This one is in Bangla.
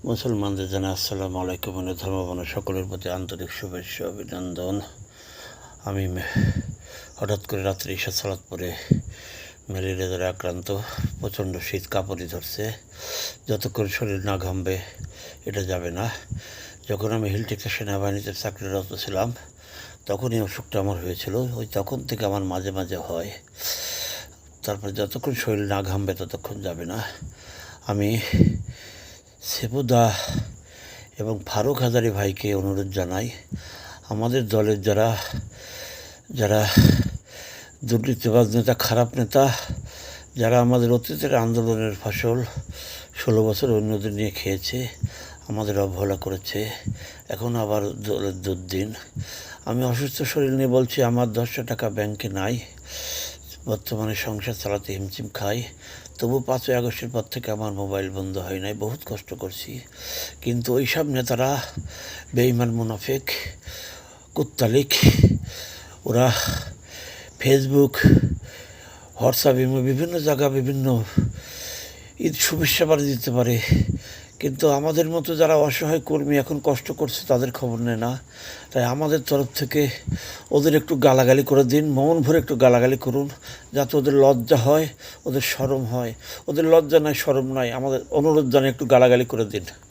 মুসলমানদের জানাই আসসালামু আলাইকুম। ধর্মবর্ণ সকলের প্রতি আন্তরিক শুভেচ্ছা অভিনন্দন। আমি হঠাৎ করে রাত্রে ঈশা সালাত পরে ম্যালেরিয়া দ্বারা আক্রান্ত। প্রচণ্ড শীত, কাঁপুনি ধরছে। যতক্ষণ শরীর না ঘামবে এটা যাবে না। যখন আমি হিলটেক্সা সেনাবাহিনীতে চাকরিরত ছিলাম তখনই অসুখটা আমার হয়েছিল। ওই তখন থেকে আমার মাঝে মাঝে হয়। তারপর যতক্ষণ শরীর না ঘামবে ততক্ষণ যাবে না। আমি সেবুদা এবং ফারুক হাজারি ভাইকে অনুরোধ জানাই, আমাদের দলের যারা যারা দুর্নীতিবাজ নেতা, খারাপ নেতা, যারা আমাদের অতীতের আন্দোলনের ফসল 16 বছর অন্যদের নিয়ে খেয়েছে, আমাদের অবহেলা করেছে, এখন আবার দলের দুর্দিন। আমি অসুস্থ শরীর নিয়ে বলছি, আমার 10টা টাকা ব্যাংকে নাই, বর্তমানে সংসার চালাতে হিমশিম খাই। তবু 5ই আগস্টের পর থেকে আমার মোবাইল বন্ধ হয় নাই, বহুত কষ্ট করছি। কিন্তু ওই সব নেতারা বেঈমান, মুনাফিক, কুত্তালিক। ওরা ফেসবুক, হোয়াটসঅ্যাপ, বিভিন্ন জায়গা বিভিন্ন ঈদ শুভেচ্ছা বাড়ি দিতে পারে, কিন্তু আমাদের মতো যারা অসহায় কর্মী এখন কষ্ট করছে তাদের খবর নেয় না। তাই আমাদের তরফ থেকে ওদের একটু গালাগালি করে দিন, মন ভরে একটু গালাগালি করুন, যাতে ওদের লজ্জা হয়, ওদের শরম হয়। ওদের লজ্জা নাই, শরম নাই, আমাদের অনুরোধ জানিয়ে একটু গালাগালি করে দিন।